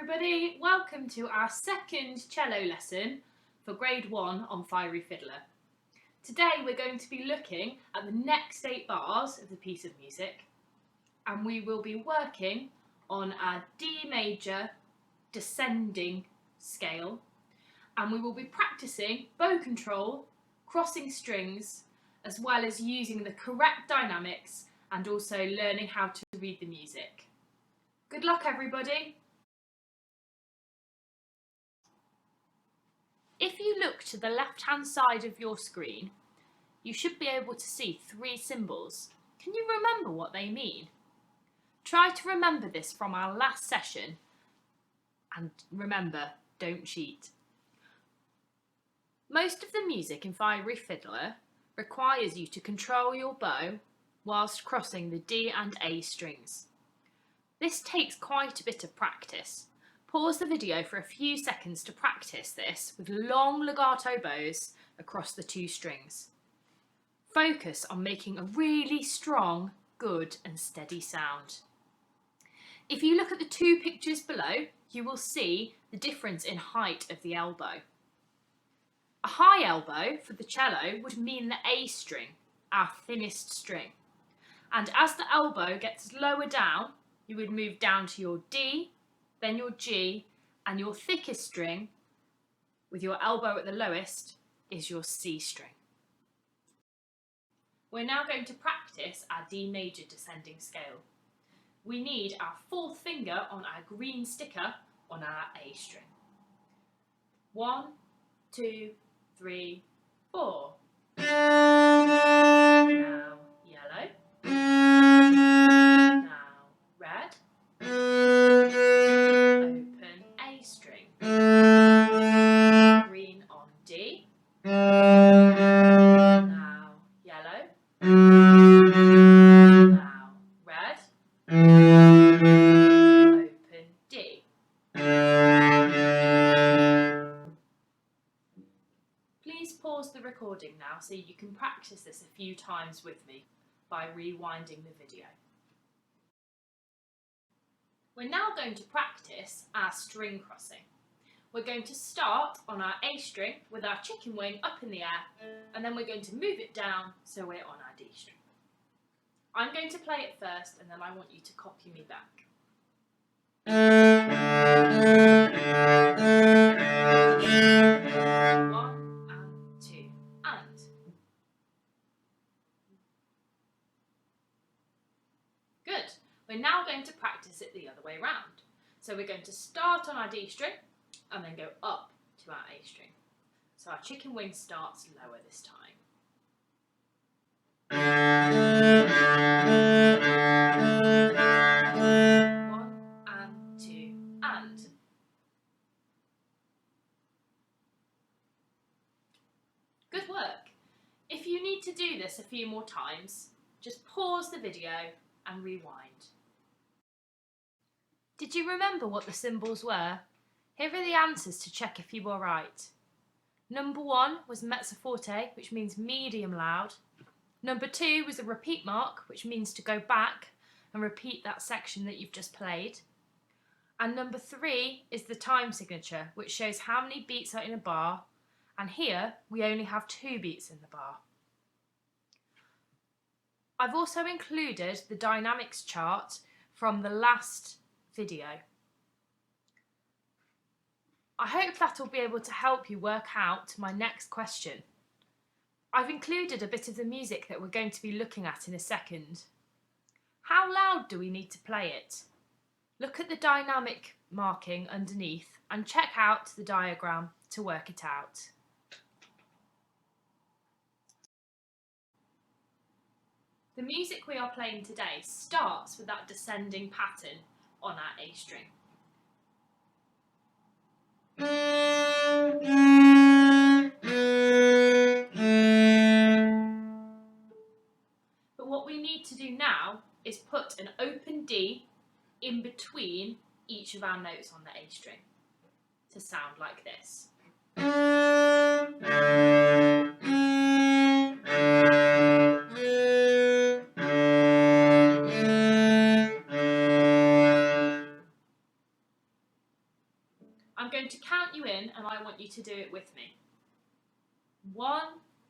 everybody, welcome to our second cello lesson for grade 1 on Fiery Fiddler. Today we're going to be looking at the next 8 bars of the piece of music, and we will be working on our D major descending scale, and we will be practicing bow control, crossing strings, as well as using the correct dynamics and also learning how to read the music. Good luck everybody! If you look to the left-hand side of your screen, you should be able to see 3 symbols. Can you remember what they mean? Try to remember this from our last session, and remember, don't cheat. Most of the music in Fiery Fiddler requires you to control your bow whilst crossing the D and A strings. This takes quite a bit of practice. Pause the video for a few seconds to practice this with long legato bows across the 2 strings. Focus on making a really strong, good and steady sound. If you look at the 2 pictures below, you will see the difference in height of the elbow. A high elbow for the cello would mean the A string, our thinnest string. And as the elbow gets lower down, you would move down to your D, then your G, and your thickest string, with your elbow at the lowest, is your C string. We're now going to practice our D major descending scale. We need our 4th finger on our green sticker on our A string. 1, 2, 3, 4. Now yellow. Now red. Open A string. Green on D. Now yellow. Now red. Open D. Please pause the recording now so you can practice this a few times with me by rewinding the video. We're now going to practice our string crossing. We're going to start on our A string with our chicken wing up in the air, and then we're going to move it down so we're on our D string. I'm going to play it first and then I want you to copy me back. 1 and 2 and. Good. We're now going to practice it the other way round. So we're going to start on our D string and then go up to our A string. So our chicken wing starts lower this time. 1 and 2 and. Good work. If you need to do this a few more times, just pause the video and rewind. Did you remember what the symbols were? Here are the answers to check if you were right. Number 1 was mezzo forte, which means medium loud. Number 2 was a repeat mark, which means to go back and repeat that section that you've just played. And number 3 is the time signature, which shows how many beats are in a bar. And here we only have 2 beats in the bar. I've also included the dynamics chart from the last video. I hope that will be able to help you work out my next question. I've included a bit of the music that we're going to be looking at in a second. How loud do we need to play it? Look at the dynamic marking underneath and check out the diagram to work it out. The music we are playing today starts with that descending pattern on our A string. But what we need to do now is put an open D in between each of our notes on the A string to sound like this. I'm going to count you in and I want you to do it with me. 1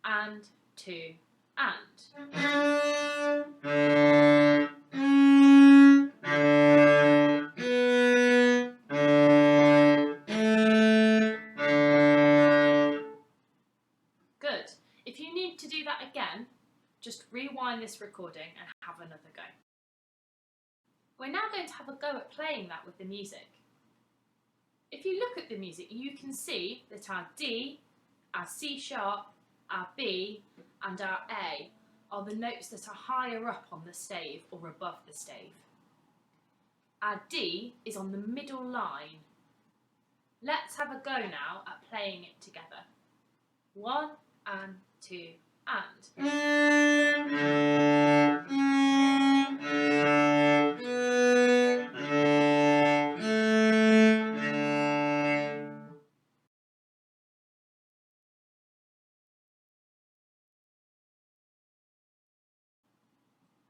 and 2 and. Good. If you need to do that again, just rewind this recording and have another go. We're now going to have a go at playing that with the music. If you look at the music, you can see that our D, our C sharp, our B and our A are the notes that are higher up on the stave or above the stave. Our D is on the middle line. Let's have a go now at playing it together. 1 and 2 and.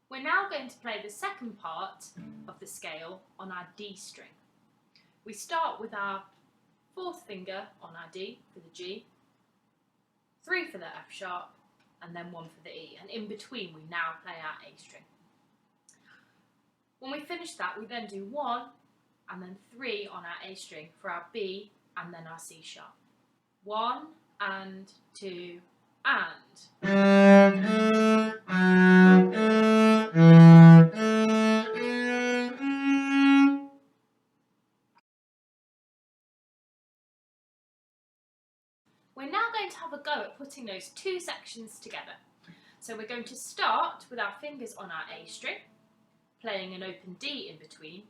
We're now going to play the second part of the scale on our D string. We start with our fourth finger on our D for the G, 3 for the F sharp, and then 1 for the E. And in between we now play our A string. When we finish that, we then do 1 and then 3 on our A string for our B and then our C sharp. 1 and 2 and. We're now going to have a go at putting those two sections together. So we're going to start with our fingers on our A string, playing an open D in between,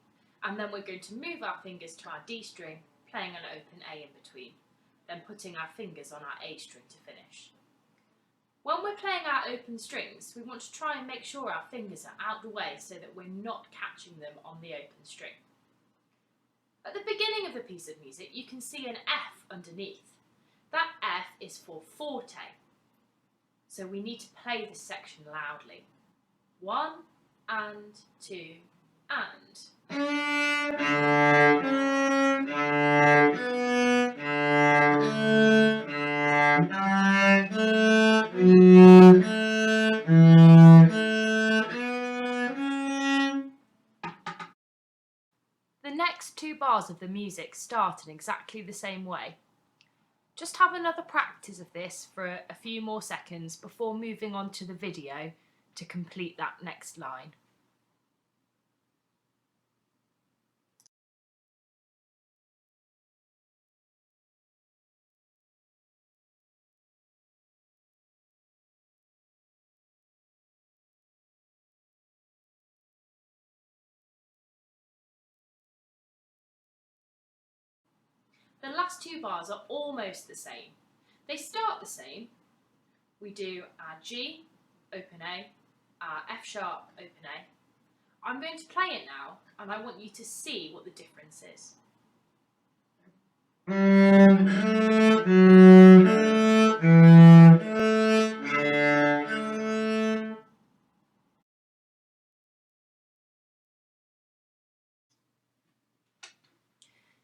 and then we're going to move our fingers to our D string, playing an open A in between, then putting our fingers on our A string to finish. When we're playing our open strings, we want to try and make sure our fingers are out the way so that we're not catching them on the open string. At the beginning of the piece of music, you can see an F underneath. That F is for forte, so we need to play this section loudly. 1 and 2 and. The next 2 bars of the music start in exactly the same way. Just have another practice of this for a few more seconds before moving on to the video to complete that next line. The last 2 bars are almost the same. They start the same. We do our G, open A, our F sharp, open A. I'm going to play it now and I want you to see what the difference is.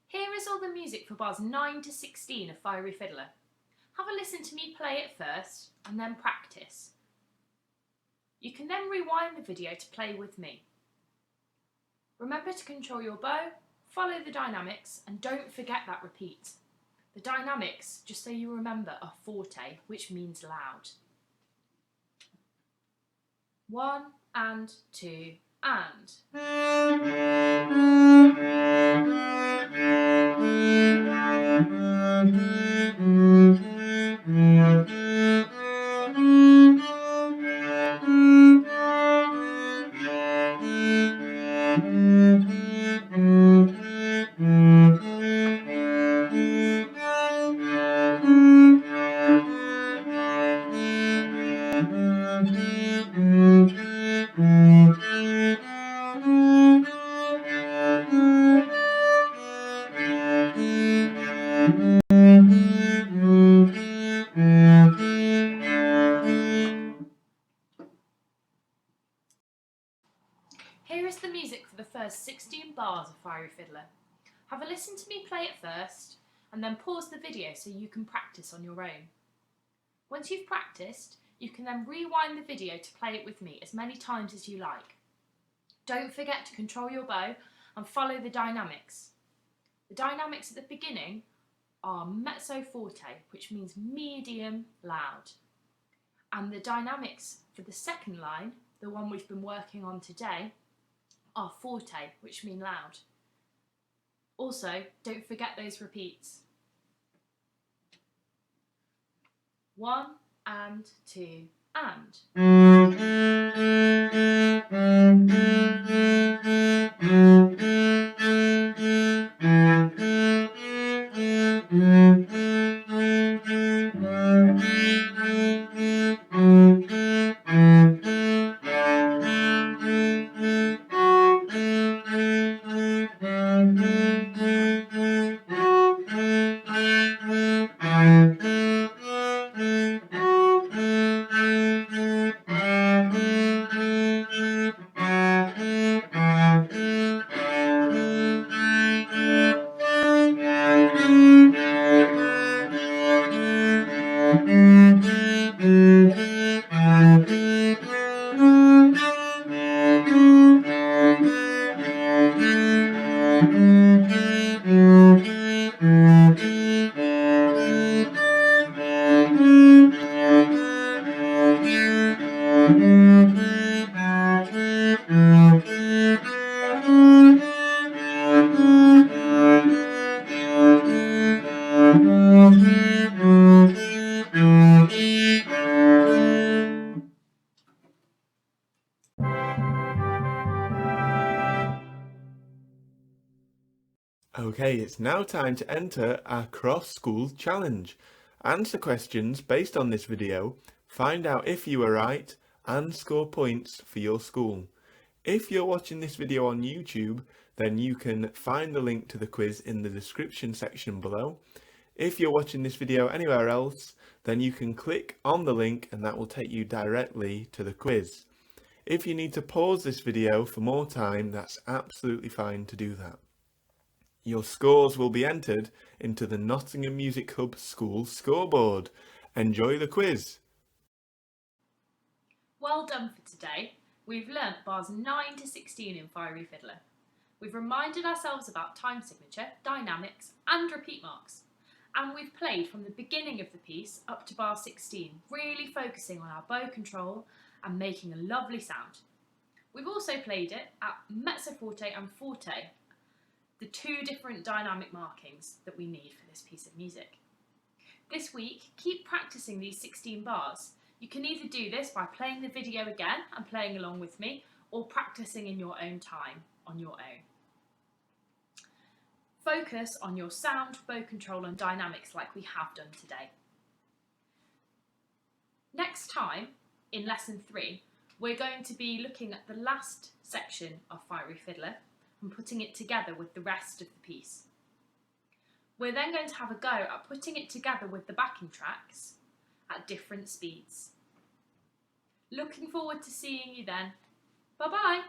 Here is all the music for bars 9 to 16 of Fiery Fiddler. Have a listen to me play it first and then practice. You can then rewind the video to play with me. Remember to control your bow, follow the dynamics, and don't forget that repeat. The dynamics, just so you remember, are forte, which means loud. 1 and 2 and. Here is the music for the first 16 bars of Fiery Fiddler. Have a listen to me play it first, and then pause the video so you can practice on your own. Once you've practiced, you can then rewind the video to play it with me as many times as you like. Don't forget to control your bow and follow the dynamics. The dynamics at the beginning are mezzo forte, which means medium loud. And the dynamics for the second line, the one we've been working on today, are forte, which mean loud. Also, don't forget those repeats. 1 and 2 and. Okay, it's now time to enter our cross-school challenge. Answer questions based on this video, find out if you were right, and score points for your school. If you're watching this video on YouTube, then you can find the link to the quiz in the description section below. If you're watching this video anywhere else, then you can click on the link and that will take you directly to the quiz. If you need to pause this video for more time, that's absolutely fine to do that. Your scores will be entered into the Nottingham Music Hub School scoreboard. Enjoy the quiz! Well done for today. We've learnt bars 9 to 16 in Fiery Fiddler. We've reminded ourselves about time signature, dynamics and repeat marks. And we've played from the beginning of the piece up to bar 16, really focusing on our bow control and making a lovely sound. We've also played it at mezzo forte and forte, the two different dynamic markings that we need for this piece of music. This week, keep practicing these 16 bars. You can either do this by playing the video again and playing along with me, or practicing in your own time on your own. Focus on your sound, bow control and dynamics like we have done today. Next time, in lesson 3, we're going to be looking at the last section of Fiery Fiddler and putting it together with the rest of the piece. We're then going to have a go at putting it together with the backing tracks at different speeds. Looking forward to seeing you then. Bye bye!